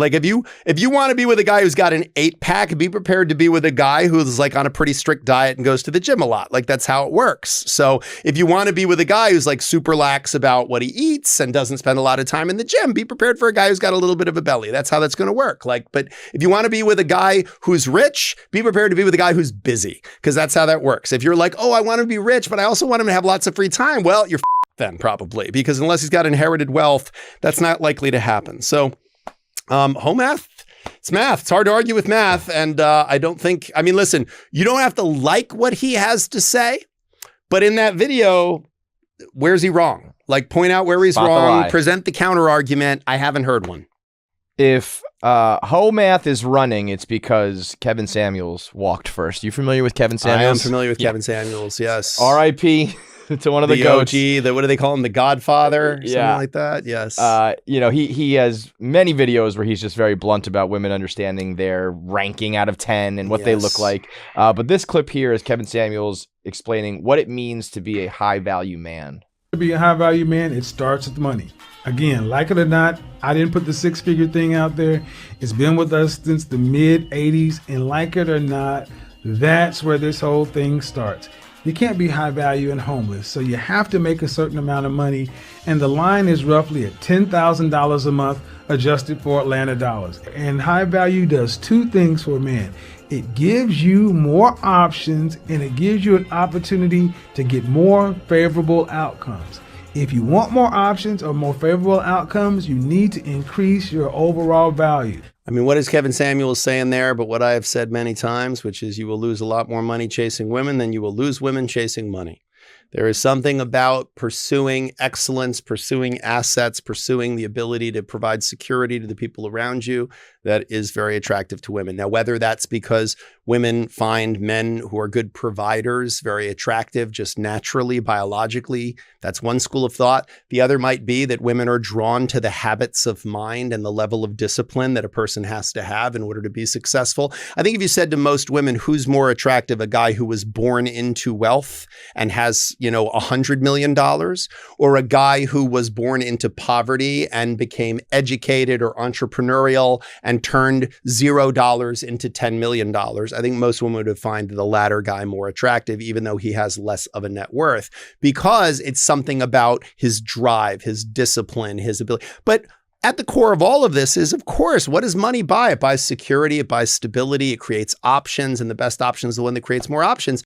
Like if you want to be with a guy who's got an 8-pack, be prepared to be with a guy who's like on a pretty strict diet and goes to the gym a lot. Like that's how it works. So if you want to be with a guy who's like super lax about what he eats and doesn't spend a lot of time in the gym, be prepared for a guy who's got a little bit of a belly. That's how that's going to work. Like, but if you want to be with a guy who's rich, be prepared to be with a guy who's busy, because that's how that works. If you're like, oh, I want him to be rich, but I also want him to have lots of free time. Well, you're then probably, because unless he's got inherited wealth, that's not likely to happen. So home math, it's math. It's hard to argue with math. And I don't think, I mean, listen, you don't have to like what he has to say, but in that video, where's he wrong? Like point out where he's wrong, present the counter argument. I haven't heard one. If home math is running, it's because Kevin Samuels walked first. You familiar with Kevin Samuels? I am familiar with Kevin Samuels, yes. R.I.P. to one of the goats. OG, what do they call him? The Godfather? Something like that. Yes. He has many videos where he's just very blunt about women understanding their ranking out of 10 and what they look like. But this clip here is Kevin Samuels explaining what it means to be a high value man. To be a high value man, it starts with money. Again, like it or not, I didn't put the 6-figure thing out there. It's been with us since the mid 80s, and like it or not, that's where this whole thing starts. You can't be high value and homeless, so you have to make a certain amount of money, and the line is roughly at $10,000 a month adjusted for Atlanta dollars. And high value does two things for a man. It gives you more options, and it gives you an opportunity to get more favorable outcomes. If you want more options or more favorable outcomes, you need to increase your overall value. I mean, what is Kevin Samuels saying there? But what I have said many times, which is you will lose a lot more money chasing women than you will lose women chasing money. There is something about pursuing excellence, pursuing assets, pursuing the ability to provide security to the people around you that is very attractive to women. Now, whether that's because women find men who are good providers very attractive, just naturally, biologically, that's one school of thought. The other might be that women are drawn to the habits of mind and the level of discipline that a person has to have in order to be successful. I think if you said to most women, who's more attractive, a guy who was born into wealth and has, $100 million, or a guy who was born into poverty and became educated or entrepreneurial and turned $0 into $10 million. I think most women would find the latter guy more attractive, even though he has less of a net worth, because it's something about his drive, his discipline, his ability. But at the core of all of this is, of course, what does money buy? It buys security, it buys stability, it creates options, and the best option is the one that creates more options.